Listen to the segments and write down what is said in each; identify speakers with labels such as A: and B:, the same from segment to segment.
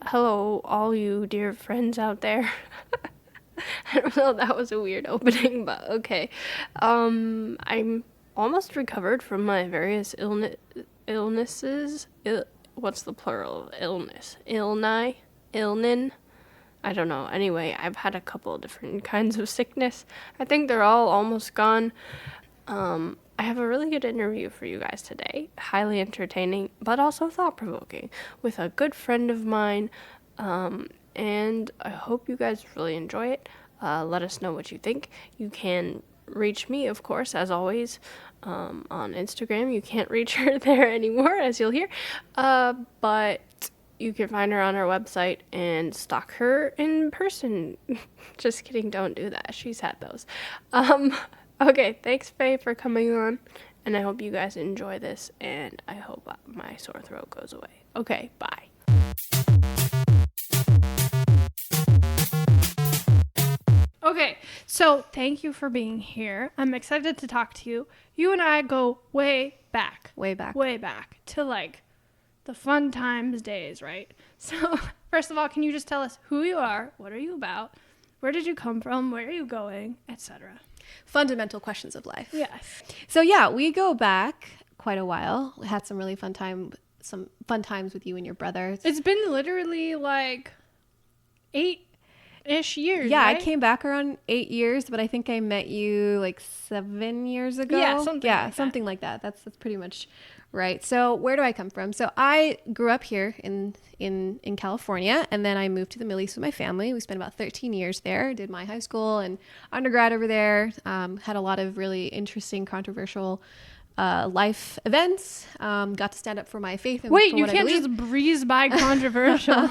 A: Hello, all you dear friends out there. I don't know, that was a weird opening, but okay. I'm almost recovered from my various illnesses. What's the plural of illness? Illnin? I don't know. Anyway, I've had a couple of different kinds of sickness. I think they're all almost gone. I have a really good interview for you guys today. Highly entertaining, but also thought-provoking, with a good friend of mine. And I hope you guys really enjoy it. Let us know what you think. You can reach me, of course, as always, on Instagram. You can't reach her there anymore, as you'll hear. But you can find her on our website and stalk her in person. Just kidding, don't do that. She's had those. Okay, thanks, Faye, for coming on. And I hope you guys enjoy this, and I hope my sore throat goes away. Okay, bye. Okay, so thank you for being here. I'm excited to talk to you. You and I go way back.
B: Way back.
A: Way back to like the fun times days, right? So first of all, can you just tell us who you are? What are you about? Where did you come from? Where are you going? Etc.
B: Fundamental questions of life.
A: Yes.
B: So yeah, we go back quite a while. We had some really fun times with you and your brother.
A: It's been literally like 8-ish years.
B: Yeah,
A: right?
B: I came back around 8 years, but I think I met you like 7 years ago.
A: Yeah, something
B: like that. That's pretty much right. So where do I come from? So I grew up here in California, and then I moved to the Middle East with my family. We spent about 13 years there, did my high school and undergrad over there, had a lot of really interesting, controversial life events, got to stand up for my faith. And
A: wait,
B: for
A: you
B: what
A: can't just breeze by controversial.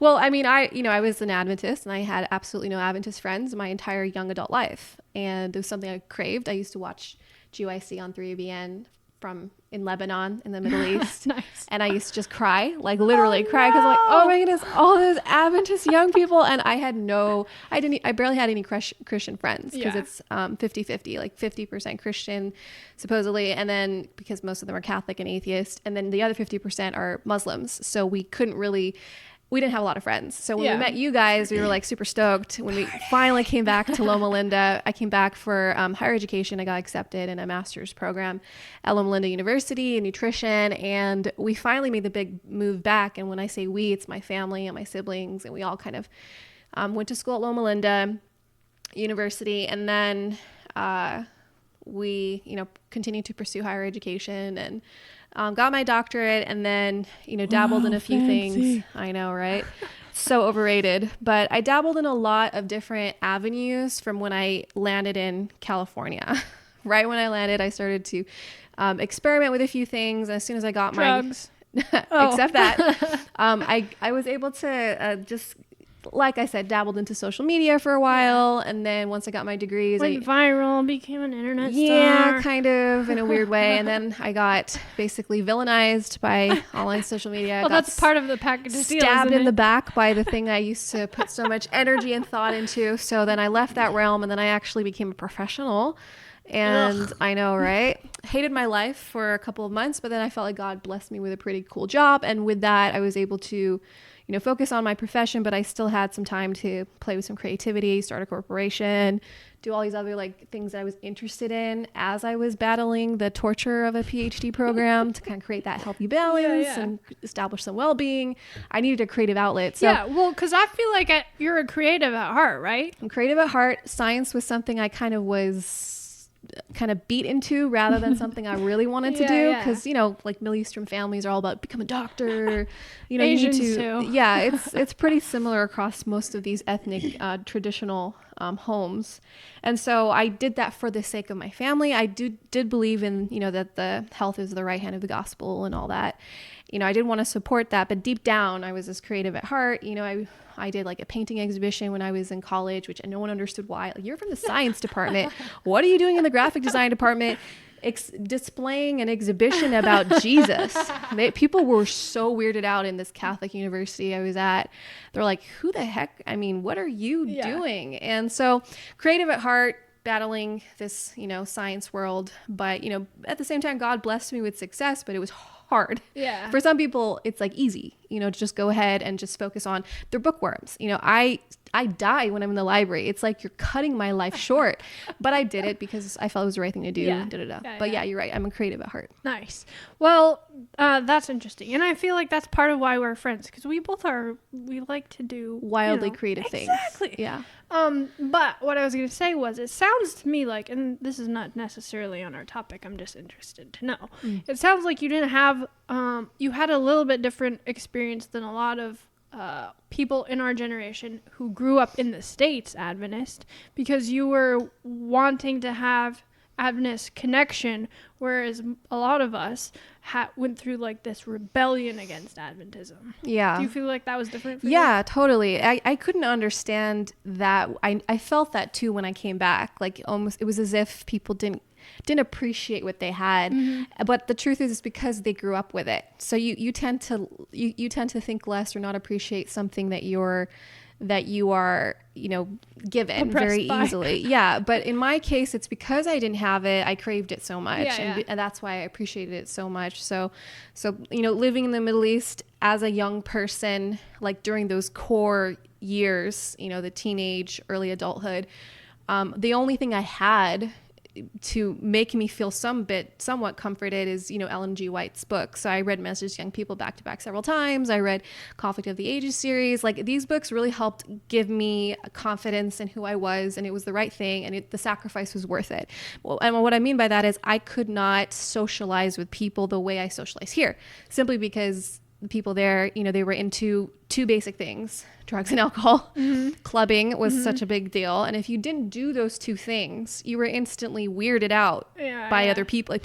B: Well, I mean, I was an Adventist, and I had absolutely no Adventist friends my entire young adult life, and it was something I craved. I used to watch GYC on 3ABN from in Lebanon in the Middle East.
A: Nice.
B: And I used to just cry, like literally cry, because I'm like, oh my goodness, all those Adventist young people. And I barely had any Christian friends, because it's 50-50, like 50% Christian supposedly, and then because most of them are Catholic and atheist, and then the other 50% are Muslims. So we didn't have a lot of friends. So when we met you guys, we were like super stoked. When we finally came back to Loma Linda, I came back for higher education. I got accepted in a master's program at Loma Linda University in nutrition. And we finally made the big move back. And when I say we, it's my family and my siblings. And we all kind of went to school at Loma Linda University. And then we, continued to pursue higher education and got my doctorate, and then, dabbled in a few things. I know, right? So overrated. But I dabbled in a lot of different avenues from when I landed in California. Right when I landed, I started to experiment with a few things. As soon as I got
A: drugs.
B: Except that, I was able to just, like I said, dabbled into social media for a while, and then once I got my degrees,
A: went viral, became an internet star.
B: Yeah, kind of in a weird way. And then I got basically villainized by online social media.
A: Well, that's part of the package deal,
B: stabbed in the back by the thing I used to put so much energy and thought into. So then I left that realm, and then I actually became a professional. And ugh. I know, right? Hated my life for a couple of months, but then I felt like God blessed me with a pretty cool job. And with that, I was able to focus on my profession, but I still had some time to play with some creativity, start a corporation, do all these other things that I was interested in as I was battling the torture of a PhD program to kind of create that healthy balance and establish some well-being. I needed a creative outlet. So
A: because I feel like you're a creative at heart, right?
B: I'm creative at heart. Science was something I kind of beat into rather than something I really wanted to do, because Middle Eastern families are all about become a doctor,
A: Asians
B: you need
A: too.
B: It's pretty similar across most of these ethnic traditional homes. And so I did that for the sake of my family. I did believe in that the health is the right hand of the gospel and all that. I did want to support that, but deep down I was as creative at heart. I did a painting exhibition when I was in college, which no one understood why. You're from the science department. What are you doing in the graphic design department? Displaying an exhibition about Jesus. People were so weirded out in this Catholic university I was at. They're like, who the heck? I mean, what are you doing? And so creative at heart, battling this, science world. But, at the same time, God blessed me with success, but it was hard.
A: Yeah.
B: For some people, it's easy. you know, just go ahead and just focus on their bookworms. You know, I die when I'm in the library. It's like you're cutting my life short. But I did it because I felt it was the right thing to do.
A: Yeah.
B: But yeah, you're right. I'm a creative at heart.
C: Nice. Well, that's interesting. And I feel like that's part of why we're friends, because we like to do
B: Wildly creative things.
C: Exactly.
B: Yeah.
C: But what I was going to say was, it sounds to me like, and this is not necessarily on our topic, I'm just interested to know. It sounds like you didn't have, you had a little bit different experience than a lot of people in our generation who grew up in the States Adventist, because you were wanting to have Adventist connection, whereas a lot of us went through like this rebellion against Adventism.
B: Yeah.
C: Do you feel like that was different for you?
B: Yeah, totally. I couldn't understand that. I felt that too when I came back. Like almost, it was as if people didn't appreciate what they had. But the truth is, it's because they grew up with it. So you tend to think less or not appreciate something that you are, you know, given very easily. Yeah. But in my case, it's because I didn't have it. I craved it so much. And that's why I appreciated it so much. So, you know, living in the Middle East as a young person, like during those core years, you know, the teenage, early adulthood, the only thing I had to make me feel somewhat comforted is, you know, Ellen G. White's book. So I read Messages to Young People back to back several times. I read Conflict of the Ages series. Like, these books really helped give me confidence in who I was, and it was the right thing, and the sacrifice was worth it. Well, and what I mean by that is I could not socialize with people the way I socialize here, simply because the people there, you know, they were into two basic things: drugs and alcohol. Clubbing was such a big deal. And if you didn't do those two things, you were instantly weirded out by other people. Like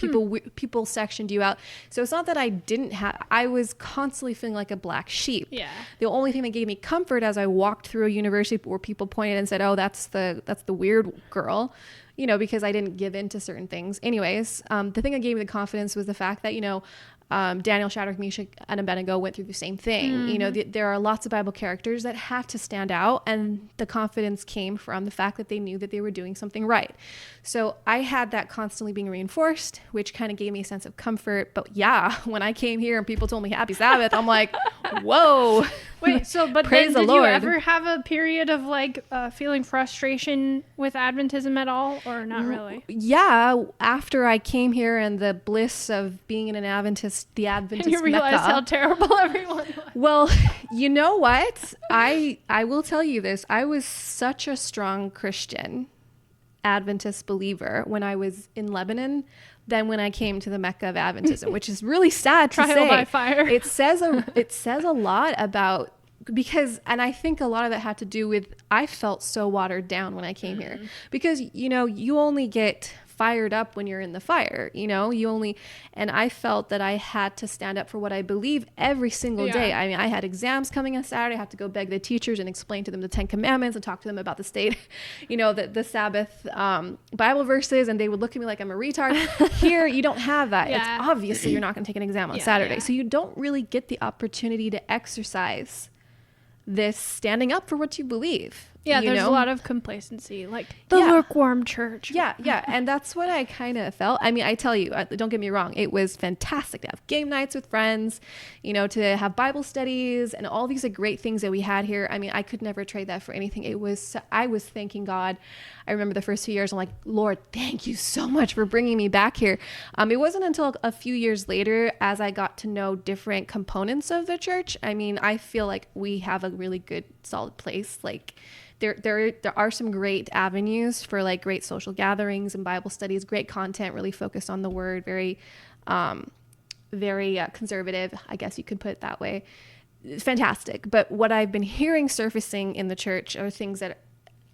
B: people sectioned you out. So it's not that I was constantly feeling like a black sheep.
C: Yeah.
B: The only thing that gave me comfort as I walked through a university where people pointed and said, "Oh, that's the weird girl," you know, because I didn't give in to certain things. Anyways, the thing that gave me the confidence was the fact that, you know, Daniel, Shadrach, Meshach, and Abednego went through the same thing. You know, there are lots of Bible characters that had to stand out, and the confidence came from the fact that they knew that they were doing something right. So I had that constantly being reinforced, which kind of gave me a sense of comfort. But yeah, when I came here and people told me Happy Sabbath, I'm like, whoa.
C: Wait, so, but
B: Praise
C: then
B: the
C: did you
B: Lord.
C: ever have a period of like feeling frustration with Adventism at all, or not really?
B: Yeah, after I came here and the bliss of being in the Adventist
C: And you realized
B: Mecca.
C: how terrible everyone was.
B: Well, you know what? I will tell you this. I was such a strong Christian Adventist believer when I was in Lebanon than when I came to the Mecca of Adventism, which is really sad to say.
C: Trial by fire.
B: It says a lot about, because, and I think a lot of that had to do with, I felt so watered down when I came here, because, you know, you only get fired up when you're in the fire, you know, and I felt that I had to stand up for what I believe every single day. I mean, I had exams coming on Saturday. I had to go beg the teachers and explain to them the 10 Commandments and talk to them about the state, you know, the Sabbath Bible verses, and they would look at me like I'm a retard. Here, you don't have that. It's obviously you're not going to take an exam on Saturday. So you don't really get the opportunity to exercise this standing up for what you believe.
C: Yeah,
B: you
C: there's
B: know?
C: a lot of complacency, like the lukewarm church.
B: Yeah. And that's what I kind of felt. I mean, I tell you, don't get me wrong. It was fantastic to have game nights with friends, you know, to have Bible studies and all these great things that we had here. I mean, I could never trade that for anything. I was thanking God. I remember the first few years, I'm like, Lord, thank you so much for bringing me back here. It wasn't until a few years later, as I got to know different components of the church. I mean, I feel like we have a really good, solid place. Like, there are some great avenues for like great social gatherings and Bible studies, great content, really focused on the word, very conservative, I guess you could put it that way. It's fantastic. But what I've been hearing surfacing in the church are things that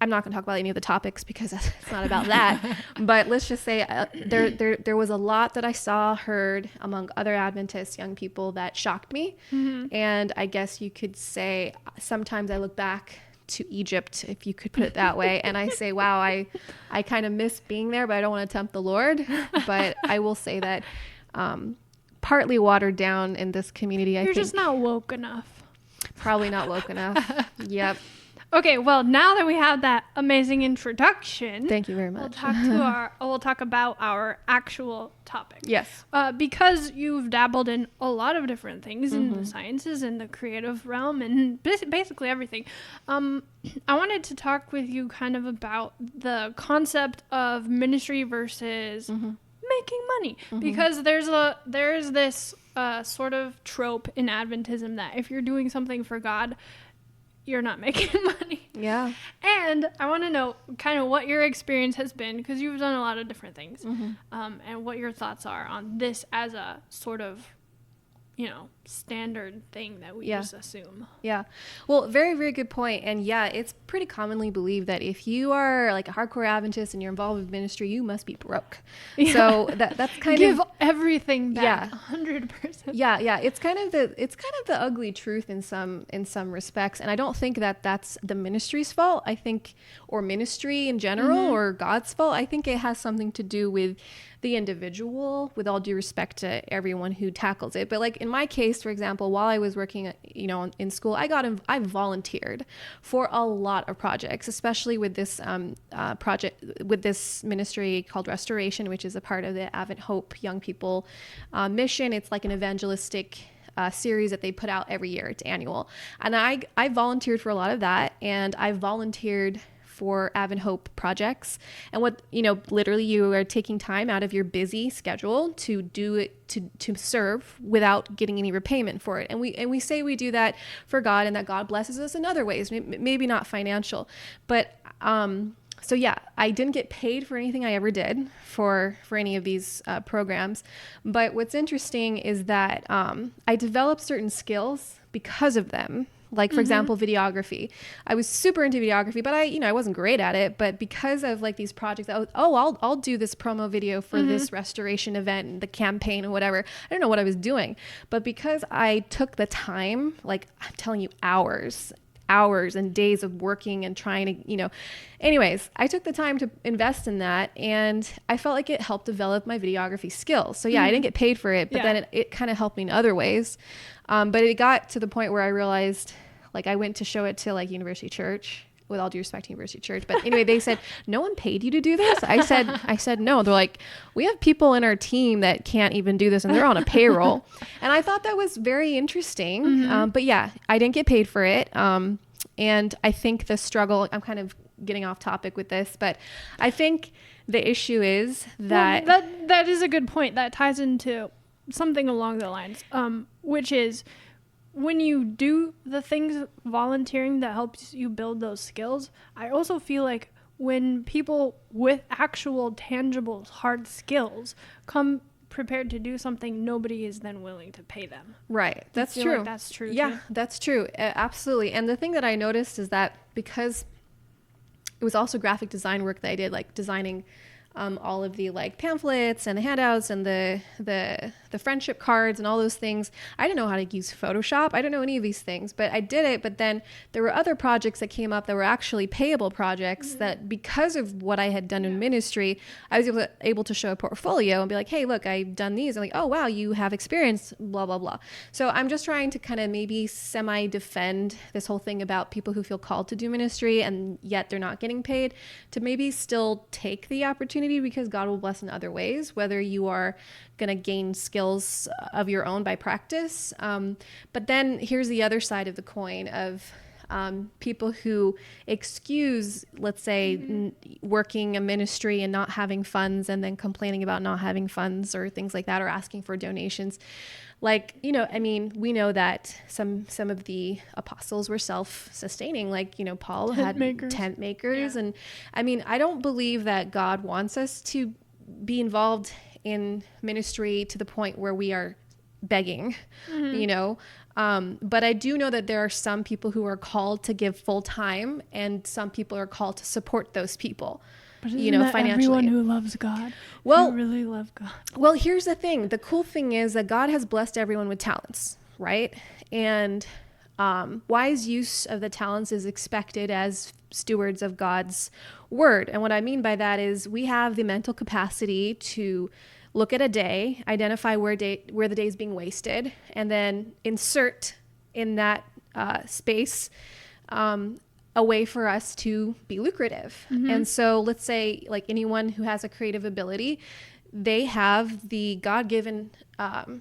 B: I'm not going to talk about any of the topics because it's not about that. But let's just say there was a lot that I saw, heard among other Adventist young people that shocked me. And I guess you could say sometimes I look back to Egypt, if you could put it that way, and I say, wow, I kind of miss being there, but I don't want to tempt the Lord. But I will say that partly watered down in this community. I think
C: You're just not woke enough.
B: probably not woke enough. Yep.
C: Okay, well, now that we have that amazing introduction,
B: Thank you very
C: we'll
B: much.
C: talk about our actual topic.
B: Yes.
C: Because you've dabbled in a lot of different things in the sciences and the creative realm and basically everything. I wanted to talk with you kind of about the concept of ministry versus making money, because there's this sort of trope in Adventism that if you're doing something for God, you're not making money.
B: Yeah.
C: And I want to know kind of what your experience has been, because you've done a lot of different things, and what your thoughts are on this as a sort of, standard thing that we just assume.
B: Yeah. Well, very, very good point. And yeah, it's pretty commonly believed that if you are like a hardcore Adventist and you're involved with ministry, you must be broke. Yeah. So that's kind
C: Give
B: of
C: everything back.
B: Yeah.
C: 100%.
B: Yeah. It's kind of the ugly truth in some respects. And I don't think that that's the ministry's fault. I think, or ministry in general, or God's fault. I think it has something to do with the individual, with all due respect to everyone who tackles it. But like in my case, for example, while I was working, in school, I volunteered for a lot of projects, especially with this with this ministry called Restoration, which is a part of the Advent Hope Young People mission. It's like an evangelistic series that they put out every year. It's annual. And I volunteered for a lot of that, and I volunteered for Advent Hope projects. And what, literally you are taking time out of your busy schedule to do it, to serve without getting any repayment for it. And we say we do that for God, and that God blesses us in other ways, maybe not financial, but, so yeah, I didn't get paid for anything I ever did for any of these programs. But what's interesting is that I developed certain skills because of them. Like, for example, videography. I was super into videography, but I wasn't great at it. But because of like these projects, I'll do this promo video for this restoration event, the campaign or whatever. I don't know what I was doing, but because I took the time, like I'm telling you, hours and days of working and trying to, anyways, I took the time to invest in that, and I felt like it helped develop my videography skills. So yeah, I didn't get paid for it, but then it kind of helped me in other ways. But it got to the point where I realized, like, I went to show it to like University Church, with all due respect to University Church. But anyway, they said, no one paid you to do this? I said, no. They're like, we have people in our team that can't even do this, and they're on a payroll. And I thought that was very interesting. But yeah, I didn't get paid for it. And I think the struggle, I'm kind of getting off topic with this, but I think the issue is that...
C: Well, that is a good point. That ties into something along the lines, which is, when you do the things volunteering that helps you build those skills, I also feel like when people with actual tangible hard skills come prepared to do something, nobody is then willing to pay them.
B: Right. That's true.
C: Like that's true.
B: Yeah,
C: too?
B: that's true. Absolutely. And the thing that I noticed is that because it was also graphic design work that I did, like designing all of the like pamphlets and the handouts and the friendship cards and all those things. I didn't know how to use Photoshop. I didn't know any of these things, but I did it. But then there were other projects that came up that were actually payable projects that, because of what I had done in ministry, I was able to show a portfolio and be like, hey, look, I've done these. And like, oh, wow, you have experience, blah, blah, blah. So I'm just trying to kind of maybe semi-defend this whole thing about people who feel called to do ministry and yet they're not getting paid, to maybe still take the opportunity, because God will bless in other ways, whether you are going to gain skills of your own by practice. But then here's the other side of the coin of people who excuse, let's say, working a ministry and not having funds, and then complaining about not having funds or things like that, or asking for donations. Like, we know that some of the apostles were self-sustaining, like, Paul had tent makers. Yeah. And I don't believe that God wants us to be involved in ministry to the point where we are begging, but I do know that there are some people who are called to give full time, and some people are called to support those people.
C: But isn't that financially. Everyone who loves God, who really love God.
B: Well, here's the thing. The cool thing is that God has blessed everyone with talents, right? And wise use of the talents is expected as stewards of God's word. And what I mean by that is we have the mental capacity to look at a day, identify where the day is being wasted, and then insert in that space a way for us to be lucrative. And so let's say like anyone who has a creative ability, they have the God-given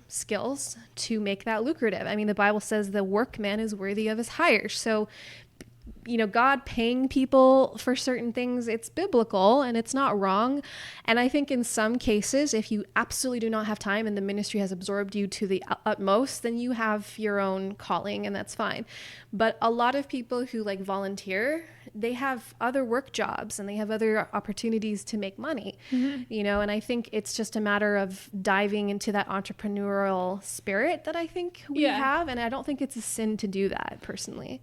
B: skills to make that lucrative. I mean, the Bible says the workman is worthy of his hire. So, you know, God paying people for certain things, it's biblical and it's not wrong. And I think in some cases, if you absolutely do not have time and the ministry has absorbed you to the utmost, then you have your own calling and that's fine. But a lot of people who like volunteer, they have other work jobs and they have other opportunities to make money, you know, and I think it's just a matter of diving into that entrepreneurial spirit that I think we have. And I don't think it's a sin to do that personally.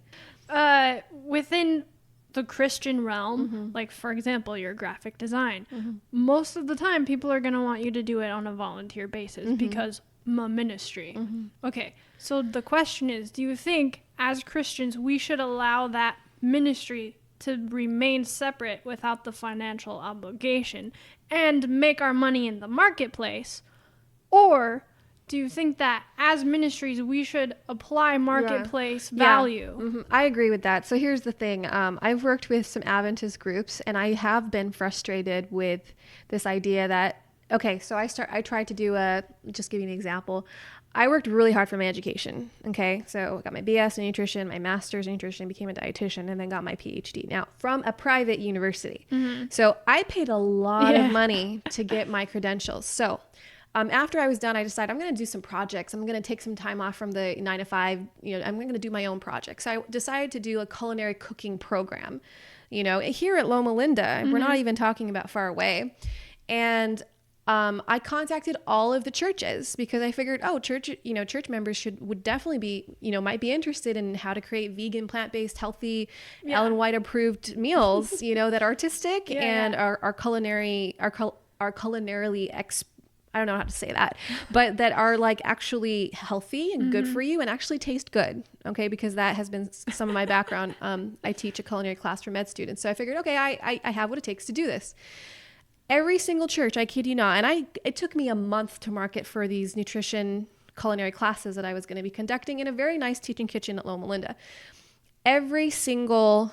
C: Within the Christian realm, like for example, your graphic design, most of the time people are going to want you to do it on a volunteer basis because ministry. Okay, so the question is, do you think as Christians we should allow that ministry to remain separate without the financial obligation and make our money in the marketplace? Or do you think that as ministries we should apply marketplace value?
B: I agree with that. So here's the thing. I've worked with some Adventist groups and I have been frustrated with this idea that, okay, so I tried to do just give you an example. I worked really hard for my education. Okay. So I got my BS in nutrition, my master's in nutrition, became a dietitian, and then got my PhD. Now from a private university. So I paid a lot of money to get my credentials. So after I was done, I decided I'm going to do some projects. I'm going to take some time off from the 9 to 5. You know, I'm going to do my own projects. So I decided to do a culinary cooking program, you know, here at Loma Linda. We're not even talking about far away. And I contacted all of the churches because I figured, church members would definitely be, might be interested in how to create vegan, plant-based, healthy, Ellen White approved meals, that are artistic and are culinarily I don't know how to say that, but that are like actually healthy and good for you and actually taste good. Okay. Because that has been some of my background. I teach a culinary class for med students. So I figured, okay, I have what it takes to do this. Every single church, I kid you not. And it took me a month to market for these nutrition culinary classes that I was going to be conducting in a very nice teaching kitchen at Loma Linda. Every single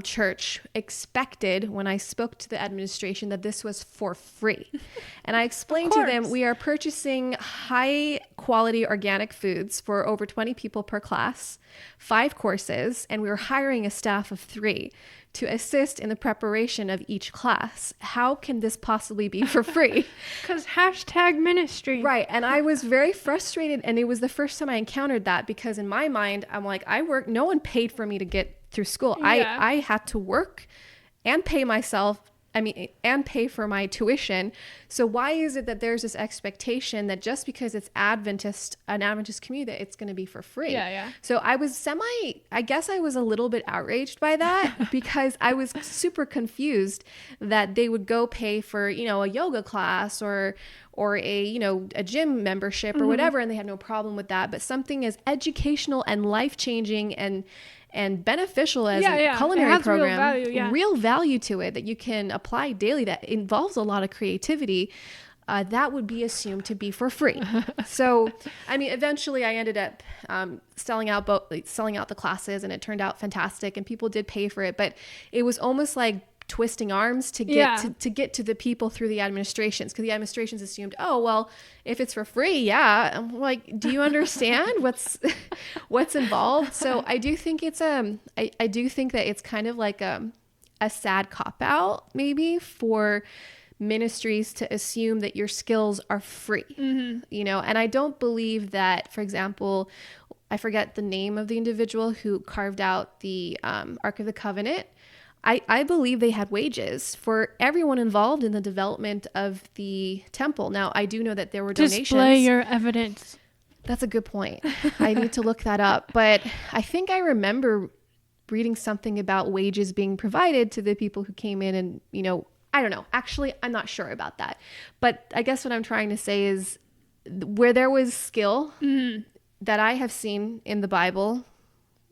B: church expected when I spoke to the administration that this was for free. And I explained to them, we are purchasing high quality organic foods for over 20 people per class, 5 courses, and we were hiring a staff of 3 to assist in the preparation of each class. How can this possibly be for free?
C: Because #ministry.
B: Right. And I was very frustrated. And it was the first time I encountered that because in my mind, I'm like, no one paid for me to get through school. Yeah. I had to work and pay myself. And pay for my tuition. So why is it that there's this expectation that just because it's an Adventist community, that it's going to be for free?
C: Yeah.
B: So I guess I was a little bit outraged by that because I was super confused that they would go pay for, a yoga class or a gym membership or whatever. And they had no problem with that. But something as educational and life-changing and beneficial as a culinary program, real value to it that you can apply daily that involves a lot of creativity, that would be assumed to be for free. So, eventually I ended up selling out the classes and it turned out fantastic and people did pay for it, but it was almost like twisting arms to get to the people through the administrations, because the administrations assumed, oh well, if it's for free, I'm like, do you understand what's involved? So I do think it's I do think that it's kind of like a sad cop-out maybe for ministries to assume that your skills are free, and I don't believe that, for example, I forget the name of the individual who carved out the Ark of the Covenant. I believe they had wages for everyone involved in the development of the temple. Now, I do know that there were donations.
C: Display your evidence.
B: That's a good point. I need to look that up. But I think I remember reading something about wages being provided to the people who came in and, I don't know. Actually, I'm not sure about that. But I guess what I'm trying to say is where there was skill that I have seen in the Bible,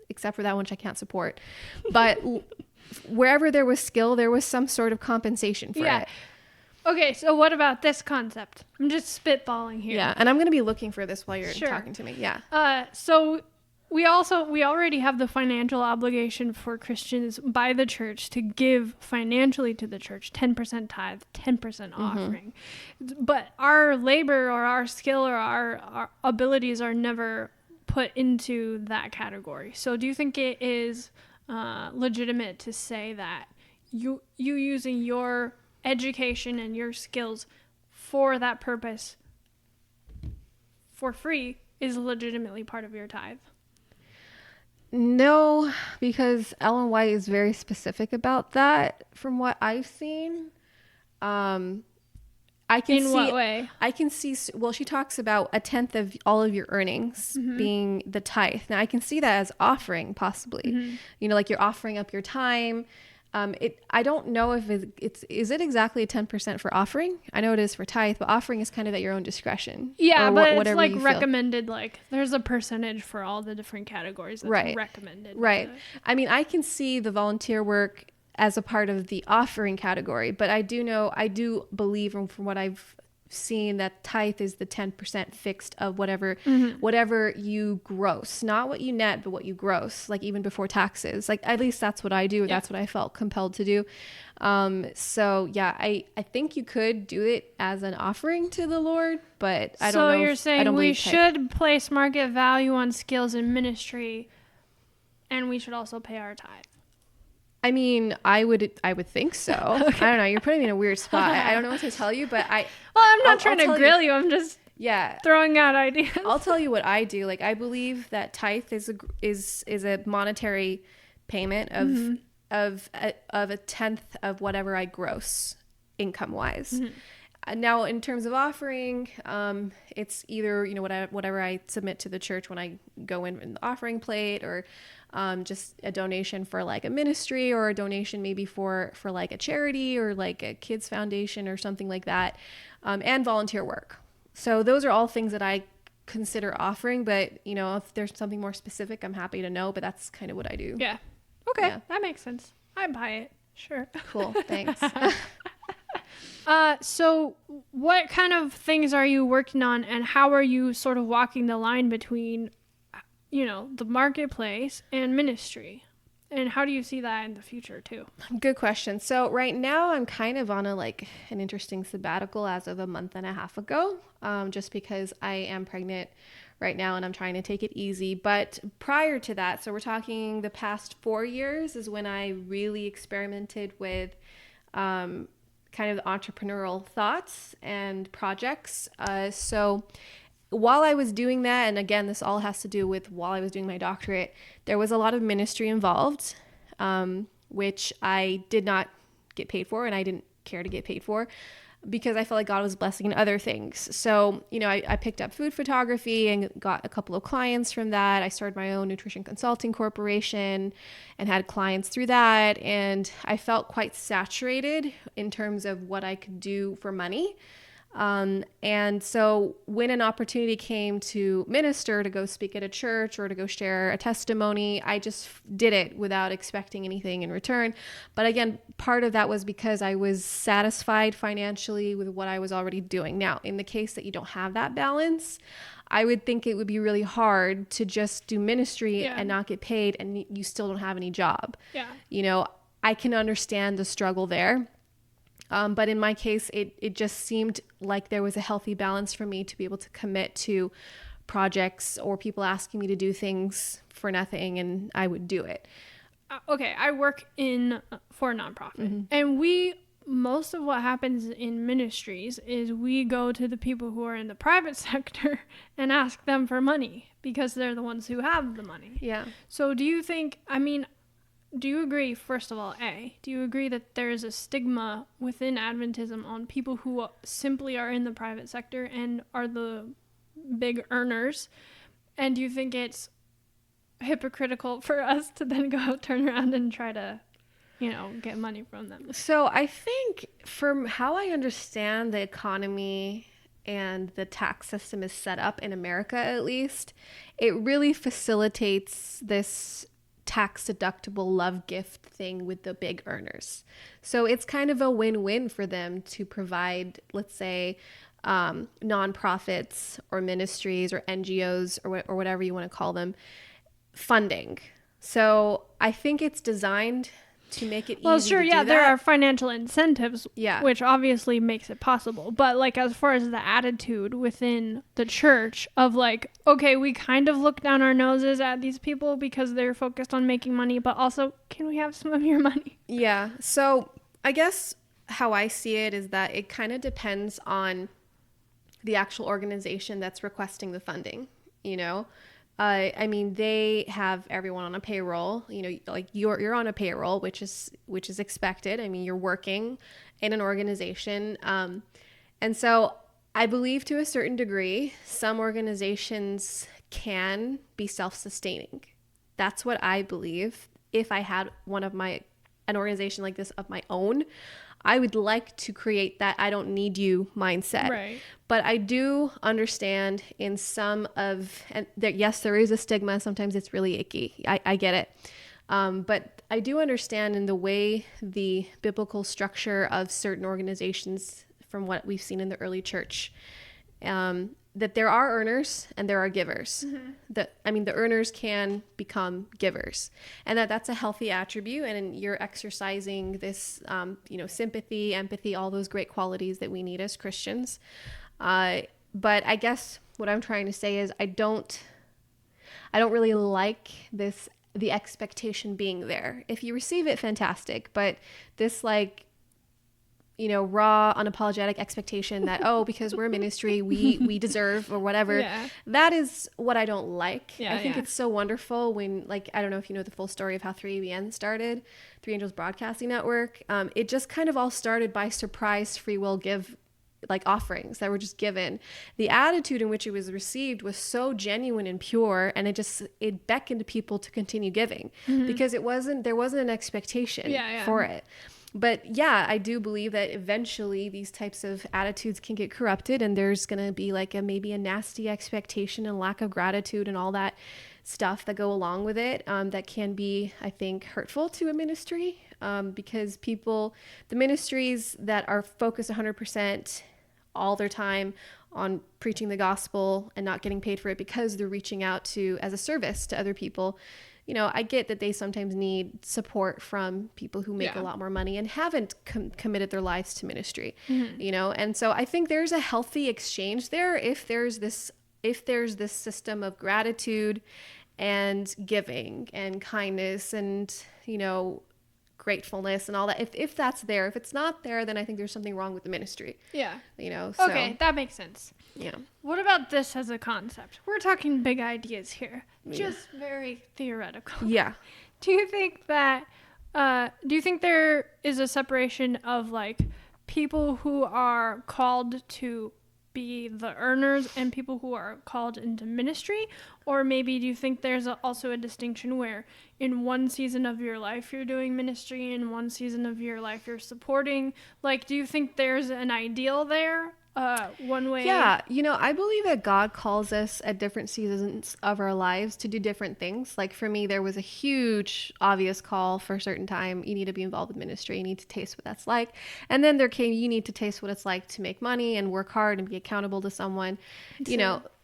B: except for that one which I can't support, but wherever there was skill, there was some sort of compensation for it.
C: Okay, so what about this concept? I'm just spitballing here.
B: Yeah, and I'm going to be looking for this while you're talking to me. Yeah.
C: So we already have the financial obligation for Christians by the church to give financially to the church, 10% tithe, 10% offering. But our labor or our skill or our abilities are never put into that category. So do you think it is legitimate to say that you using your education and your skills for that purpose for free is legitimately part of your tithe?
B: No, because Ellen White is very specific about that from what I've seen. I can
C: In
B: see,
C: what way?
B: I can see, well, she talks about a tenth of all of your earnings being the tithe. Now, I can see that as offering, possibly. You know, like you're offering up your time. I don't know if is it exactly 10% for offering? I know it is for tithe, but offering is kind of at your own discretion.
C: Yeah, but it's
B: whatever
C: like
B: you feel.
C: recommended. Like there's a percentage for all the different categories that's
B: Right.
C: recommended.
B: Right. I mean, I can see the volunteer work as a part of the offering category, but I do believe from what I've seen that tithe is the 10% fixed of whatever you gross, not what you net, but what you gross, like even before taxes. Like at least that's what I do.
C: Yeah.
B: That's what I felt compelled to do. So yeah, I think you could do it as an offering to the Lord, but I don't know.
C: So you're saying we
B: believe tithe.
C: should place market value on skills in ministry, and we should also pay our tithe.
B: I mean, I would think so.
C: Okay.
B: I don't know. You're putting me in a weird spot. I don't know what to tell you, but
C: Well, I'm not
B: I'll
C: trying to
B: tell
C: grill you. I'm just
B: yeah.
C: throwing out ideas.
B: I'll tell you what I do. Like I believe that tithe is a monetary payment of a tenth of whatever I gross income wise. Now, in terms of offering, it's either whatever I submit to the church when I go in the offering plate, or just a donation for like a ministry, or a donation maybe for like a charity or like a kids foundation or something like that, and volunteer work. So those are all things that I consider offering, but if there's something more specific, I'm happy to know, but that's kind of what I do.
C: Yeah. Okay.
B: Yeah.
C: That makes sense. I buy it. Sure.
B: Cool. Thanks.
C: So what kind of things are you working on, and how are you sort of walking the line between, the marketplace and ministry? And how do you see that in the future too?
B: Good question. So right now I'm kind of on an interesting sabbatical as of a month and a half ago, just because I am pregnant right now and I'm trying to take it easy. But prior to that, so we're talking the past 4 years is when I really experimented with kind of the entrepreneurial thoughts and projects. So while I was doing that, and again, this all has to do with while I was doing my doctorate, there was a lot of ministry involved, which I did not get paid for, and I didn't care to get paid for, because I felt like God was blessing in other things. So, I picked up food photography and got a couple of clients from that. I started my own nutrition consulting corporation and had clients through that. And I felt quite saturated in terms of what I could do for money. And so when an opportunity came to minister, to go speak at a church or to go share a testimony, I just did it without expecting anything in return. But again, part of that was because I was satisfied financially with what I was already doing. Now, in the case that you don't have that balance, I would think it would be really hard to just do ministry and not get paid, and you still don't have any job.
C: Yeah.
B: I can understand the struggle there. But in my case, it just seemed like there was a healthy balance for me to be able to commit to projects or people asking me to do things for nothing, and I would do it.
C: Okay, I work for a nonprofit, and most of what happens in ministries is we go to the people who are in the private sector and ask them for money because they're the ones who have the money.
B: Yeah.
C: So do you agree, first of all, do you agree that there is a stigma within Adventism on people who simply are in the private sector and are the big earners? And do you think it's hypocritical for us to then go turn around and try to, get money from them?
B: So I think from how I understand the economy and the tax system is set up in America, at least, it really facilitates this tax deductible love gift thing with the big earners. So it's kind of a win-win for them to provide, let's say, nonprofits or ministries or NGOs or whatever you want to call them, funding. So I think it's designed to make it
C: Well,
B: easy
C: sure,
B: to
C: yeah,
B: do
C: there
B: that.
C: are financial incentives,
B: Yeah.
C: which obviously makes it possible. But like as far as the attitude within the church of like, okay, we kind of look down our noses at these people because they're focused on making money, but also, can we have some of your money?
B: Yeah. So I guess how I see it is that it kind of depends on the actual organization that's requesting the funding, you know? I mean, they have everyone on a payroll, you know, like you're on a payroll, which is expected. I mean, you're working in an organization. And so I believe to a certain degree, some organizations can be self-sustaining. That's what I believe. If I had an organization like this of my own, I would like to create that I don't need you mindset.
C: Right.
B: But I do understand in some of, and yes, there is a stigma. Sometimes it's really icky. I get it. But I do understand in the way the biblical structure of certain organizations, from what we've seen in the early church, that there are earners and there are givers. The earners can become givers, and that's a healthy attribute. And you're exercising this, sympathy, empathy, all those great qualities that we need as Christians. But I guess what I'm trying to say is I don't really like the expectation being there. If you receive it, fantastic. But this raw, unapologetic expectation that, because we're a ministry, we deserve or whatever.
C: Yeah.
B: That is what I don't like.
C: Yeah,
B: I think
C: yeah.
B: it's so wonderful when, I don't know if you know the full story of how 3ABN started, Three Angels Broadcasting Network. It just kind of all started by surprise free will give offerings that were just given. The attitude in which it was received was so genuine and pure, and it beckoned people to continue giving because there wasn't an expectation for it. But yeah, I do believe that eventually these types of attitudes can get corrupted, and there's going to be maybe a nasty expectation and lack of gratitude and all that stuff that go along with it, that can be, I think, hurtful to a ministry, because the ministries that are focused 100% all their time on preaching the gospel and not getting paid for it because they're reaching out as a service to other people. I get that they sometimes need support from people who make a lot more money and haven't committed their lives to ministry, and so I think there's a healthy exchange there if there's this system of gratitude and giving and kindness and, gratefulness and all that. If that's there, if it's not there, then I think there's something wrong with the ministry.
C: Yeah.
B: So,
C: Okay, that makes sense.
B: Yeah.
C: What about this as a concept? We're talking big ideas here, just very theoretical.
B: Yeah.
C: Do you think there is a separation of people who are called to be the earners and people who are called into ministry? Or maybe do you think there's also a distinction where in one season of your life you're doing ministry, in one season of your life you're supporting? Do you think there's an ideal there? One way?
B: Yeah. I believe that God calls us at different seasons of our lives to do different things. For me, there was a huge, obvious call for a certain time. You need to be involved with ministry. You need to taste what that's like. And then there came, you need to taste what it's like to make money and work hard and be accountable to someone,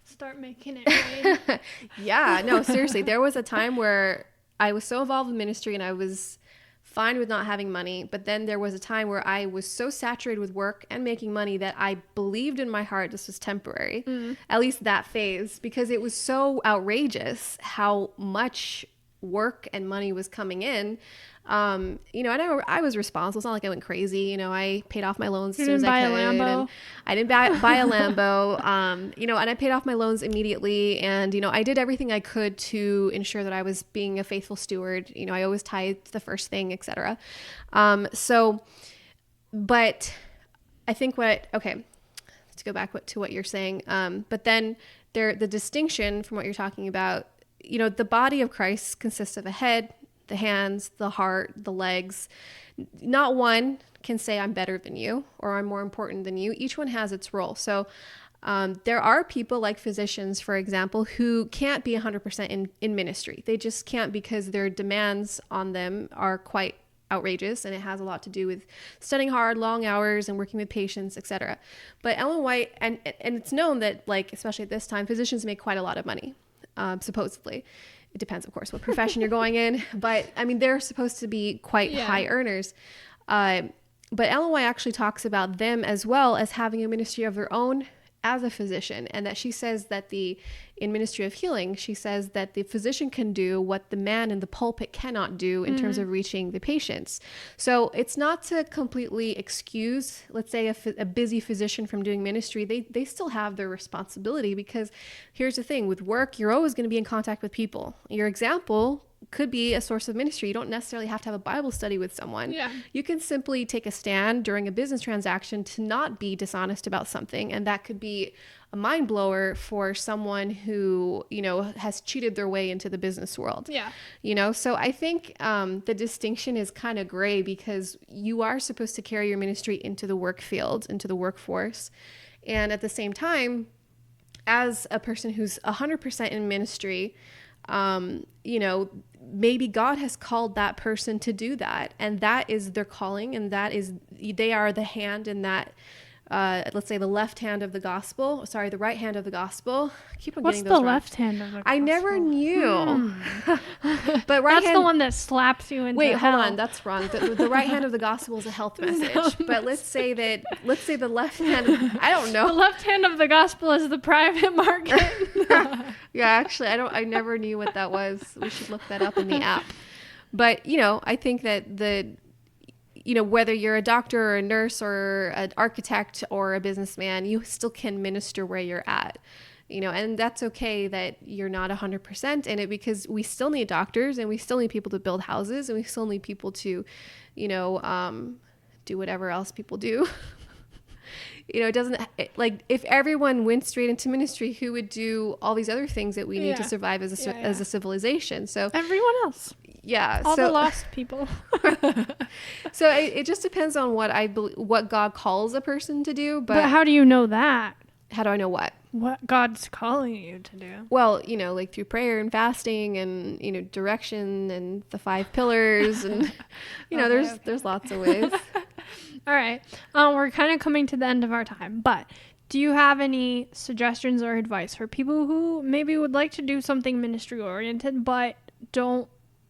C: Start making it rain.
B: Yeah, no, seriously. There was a time where I was so involved with ministry and I was fine with not having money. But then there was a time where I was so saturated with work and making money that I believed in my heart this was temporary, at least that phase, because it was so outrageous how much work and money was coming in. And I was responsible. It's not like I went crazy. I paid off my loans as soon as I could. And I didn't buy a Lambo. And I paid off my loans immediately. And, I did everything I could to ensure that I was being a faithful steward. I always tithed the first thing, etc. But I think to go back to what you're saying. But then the distinction from what you're talking about, the body of Christ consists of a head, the hands, the heart, the legs. Not one can say I'm better than you or I'm more important than you. Each one has its role. So there are people like physicians, for example, who can't be 100% in ministry. They just can't because their demands on them are quite outrageous, and it has a lot to do with studying hard, long hours, and working with patients, etc. But Ellen White, and it's known that especially at this time, physicians make quite a lot of money, supposedly. It depends, of course, what profession you're going in. But I mean, they're supposed to be quite high earners. But Ellen White actually talks about them as well as having a ministry of their own as a physician, and that she says that in Ministry of Healing, she says that the physician can do what the man in the pulpit cannot do in terms of reaching the patients. So it's not to completely excuse, let's say, a busy physician from doing ministry. They still have their responsibility, because here's the thing, with work, you're always going to be in contact with people. Your example could be a source of ministry. You don't necessarily have to have a Bible study with someone. Yeah. You can simply take a stand during a business transaction to not be dishonest about something. And that could be a mind blower for someone who, has cheated their way into the business world. Yeah. So I think the distinction is kind of gray, because you are supposed to carry your ministry into the work field, into the workforce. And at the same time, as a person who's 100% in ministry, maybe God has called that person to do that, and that is their calling, and they are the hand in that, let's say the left hand of the gospel. Sorry, the right hand of the gospel. I keep on getting those wrong.
C: What's the left hand of the gospel?
B: I never knew. But
C: right, that's hand, the one that slaps you into
B: Wait,
C: hell.
B: Hold on, that's wrong. The right hand of the gospel is a health message. But let's say the left hand. I don't know.
C: The left hand of the gospel is the private market.
B: Yeah, actually, I never knew what that was. We should look that up in the app. But I think that whether you're a doctor or a nurse or an architect or a businessman, you still can minister where you're at, and that's okay that you're not 100% in it, because we still need doctors, and we still need people to build houses, and we still need people to, do whatever else people do. It doesn't, like, if everyone went straight into ministry, who would do all these other things that we need to survive as a civilization? So
C: everyone else.
B: Yeah.
C: All the lost people.
B: So it just depends on what God calls a person to do.
C: But how do you know that?
B: How do I know what?
C: What God's calling you to do?
B: Well, like through prayer and fasting and, direction and the 5 pillars and, there's lots of ways.
C: All right. We're kind of coming to the end of our time, but do you have any suggestions or advice for people who maybe would like to do something ministry oriented, but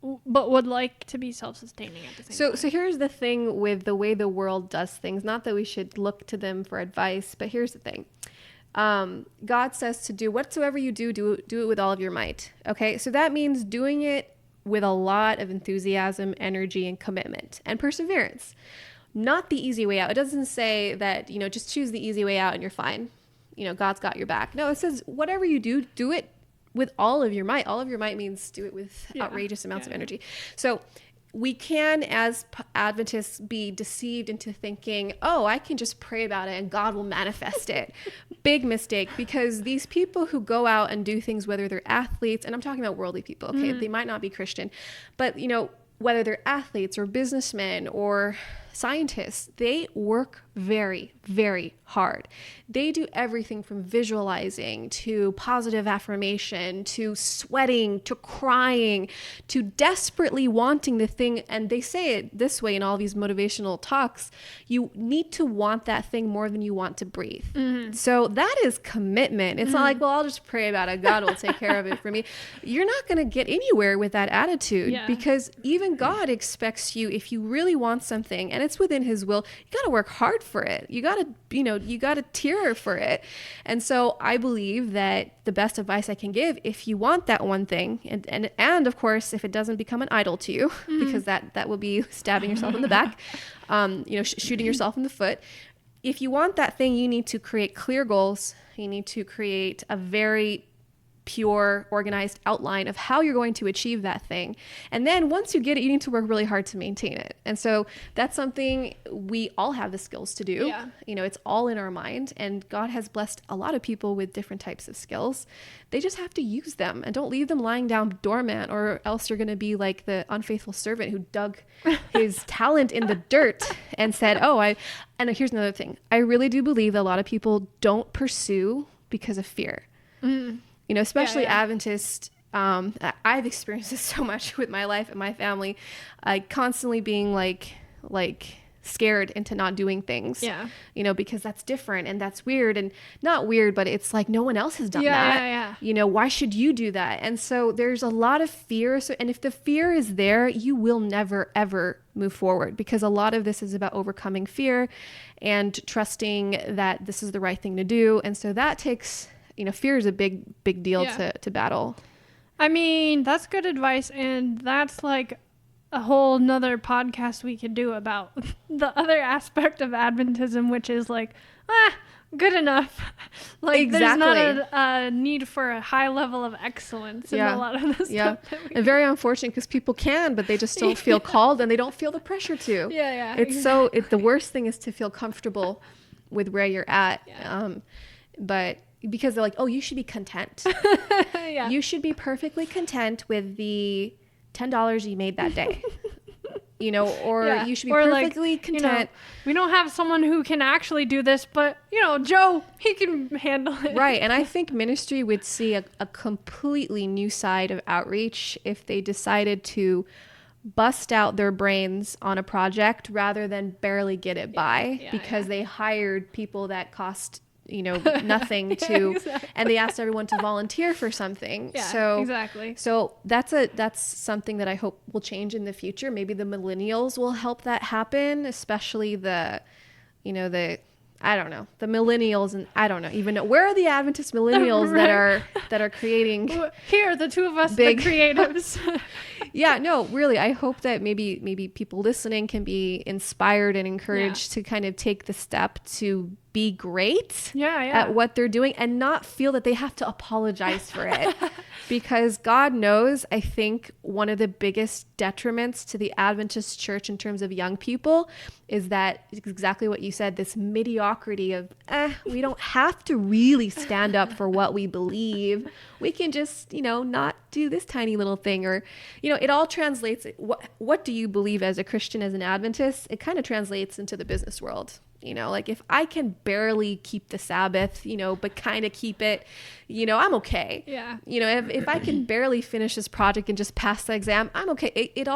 C: would like to be self-sustaining at the same time?
B: So here's the thing with the way the world does things, not that we should look to them for advice, but here's the thing. God says to do whatsoever you do it with all of your might. Okay. So that means doing it with a lot of enthusiasm, energy, and commitment and perseverance. Not the easy way out. It doesn't say that, just choose the easy way out and you're fine. God's got your back. No, it says whatever you do it with all of your might. All of your might means do it with outrageous amounts of energy. So we can, as Adventists, be deceived into thinking, oh, I can just pray about it and God will manifest it. Big mistake, because these people who go out and do things, whether they're athletes, and I'm talking about worldly people, okay, they might not be Christian, but whether they're athletes or businessmen or scientists, they work very, very hard. They do everything from visualizing to positive affirmation to sweating to crying to desperately wanting the thing. And they say it this way in all these motivational talks: you need to want that thing more than you want to breathe. Mm-hmm. So that is commitment. It's not like, well, I'll just pray about it, God will take care of it for me. You're not going to get anywhere with that attitude, because even God expects you, if you really want something and it's within his will, you got to work hard for it. You got to tear for it. And so I believe that the best advice I can give, if you want that one thing, and of course, if it doesn't become an idol to you, because that will be stabbing yourself in the back, shooting yourself in the foot. If you want that thing, you need to create clear goals. You need to create a very pure, organized outline of how you're going to achieve that thing. And then once you get it, you need to work really hard to maintain it. And so that's something we all have the skills to do. Yeah. It's all in our mind, and God has blessed a lot of people with different types of skills. They just have to use them, and don't leave them lying down dormant, or else you're going to be like the unfaithful servant who dug his talent in the dirt and said, and here's another thing. I really do believe that a lot of people don't pursue because of fear. Especially Adventist. I've experienced this so much with my life and my family, constantly being like scared into not doing things.
C: Yeah.
B: You know, because that's different and that's weird, and not weird, but it's like no one else has done that.
C: Yeah.
B: You know, why should you do that? And so there's a lot of fear. So, and if the fear is there, you will never, ever move forward, because a lot of this is about overcoming fear and trusting that this is the right thing to do. And so that takes, you know, fear is a big deal to battle.
C: I mean, that's good advice. And that's like a whole nother podcast we could do about the other aspect of Adventism, which is like, good enough. Like,
B: Exactly.
C: there's not a need for a high level of excellence in a lot of this stuff.
B: And very unfortunate, because people can, but they just don't feel called, and they don't feel the pressure to.
C: Yeah.
B: It's the worst thing is to feel comfortable with where you're at.
C: Yeah.
B: But because they're like, oh, you should be content.
C: Yeah.
B: You should be perfectly content with the $10 you made that day. You know, or you should be perfectly content.
C: You know, we don't have someone who can actually do this, but, you know, Joe, he can handle it.
B: Right. And I think ministry would see a completely new side of outreach if they decided to bust out their brains on a project rather than barely get it by, because they hired people that cost, you know, nothing to,
C: Exactly.
B: and they asked everyone to volunteer for something.
C: Exactly.
B: So that's something that I hope will change in the future. Maybe the millennials will help that happen, especially the millennials, and I don't know even know where are the Adventist millennials
C: Right.
B: that are creating.
C: Here, the two of us,
B: Big-
C: the creatives.
B: Yeah, no, really. I hope that maybe people listening can be inspired and encouraged to kind of take the step to be great at what they're doing and not feel that they have to apologize for it. Because God knows, I think one of the biggest detriments to the Adventist church in terms of young people is that exactly what you said, this mediocrity of, we don't have to really stand up for what we believe. We can just, you know, not do this tiny little thing, or, you know, it all translates. What do you believe as a Christian, as an Adventist? It kind of translates into the business world. You know, like if I can barely keep the Sabbath, you know, but kind of keep it, you know, I'm okay.
C: Yeah.
B: You know, if I can barely finish this project and just pass the exam, I'm okay. It's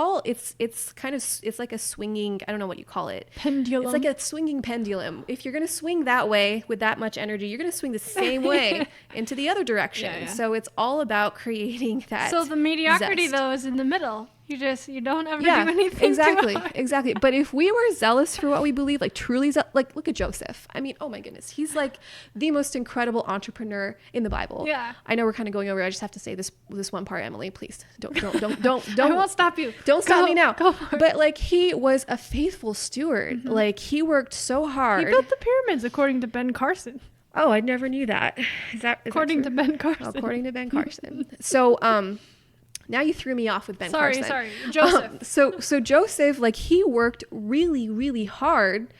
B: like a swinging, I don't know what you call it.
C: Pendulum.
B: It's like a swinging pendulum. If you're going to swing that way with that much energy, you're going to swing the same way into the other direction.
C: Yeah.
B: So it's all about creating that.
C: So the mediocrity,
B: zest.
C: though, is in the middle. You don't ever do anything.
B: Exactly. But if we were zealous for what we believe, like truly, like look at Joseph. I mean, oh my goodness, he's like the most incredible entrepreneur in the Bible.
C: Yeah.
B: I know we're kind of going over. I just have to say this one part, Emily. Please don't.
C: I won't stop you.
B: Don't stop me now.
C: Go for it.
B: But like he was a faithful steward. Mm-hmm. Like he worked so hard.
C: He built the pyramids, according to Ben Carson.
B: Oh, I never knew that. Is
C: according
B: that
C: to Ben Carson?
B: According to Ben Carson. So now you threw me off with Ben Carson.
C: Sorry, Joseph.
B: So Joseph, like he worked really, really hard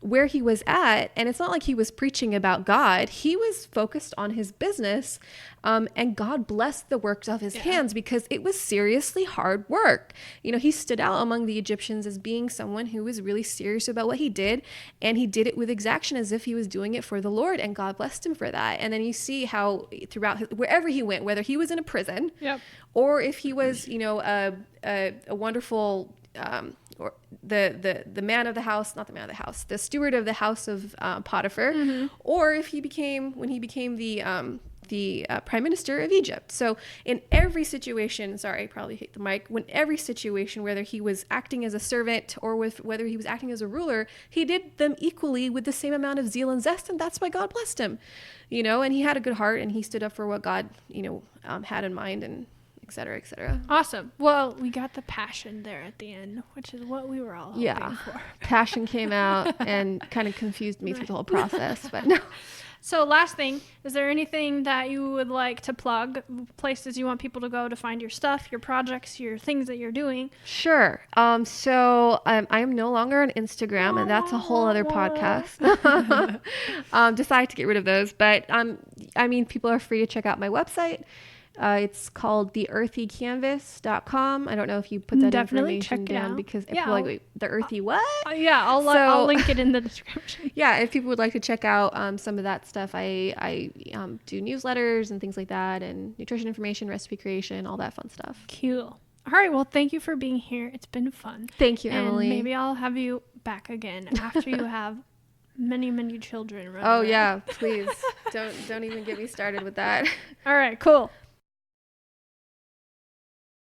B: where he was at, and it's not like he was preaching about God. He was focused on his business, and God blessed the works of his hands, because it was seriously hard work. You know, he stood out among the Egyptians as being someone who was really serious about what he did, and he did it with exaction as if he was doing it for the Lord, and God blessed him for that. And then you see how throughout wherever he went, whether he was in a prison, or if he was, you know, a wonderful or the man of the house, not the man of the house, the steward of the house of Potiphar, or if when he became the prime minister of Egypt. So in every situation, sorry, I probably hit the mic, when every situation, whether he was acting as a servant or whether he was acting as a ruler, he did them equally with the same amount of zeal and zest, and that's why God blessed him, you know, and he had a good heart, and he stood up for what God, you know, had in mind, and et cetera, et cetera.
C: Awesome. Well, we got the passion there at the end, which is what we were all hoping for.
B: Passion came out and kind of confused me through the whole process, but no.
C: So last thing, is there anything that you would like to plug, places you want people to go to find your stuff, your projects, your things that you're doing?
B: Sure. So I am no longer on Instagram, and that's a whole other podcast. Decided to get rid of those, but I mean, people are free to check out my website. It's called theearthycanvas.com. I don't know if you put that
C: Definitely
B: information
C: check it
B: down,
C: out.
B: because if people like, wait, the earthy what?
C: I'll link it in the description.
B: Yeah, if people would like to check out some of that stuff, I do newsletters and things like that, and nutrition information, recipe creation, all that fun stuff.
C: Cool. All right, well, thank you for being here. It's been fun.
B: Thank you, Emily.
C: And maybe I'll have you back again after you have many, many children running
B: Oh
C: around.
B: yeah, please don't even get me started with that.
C: All right, cool.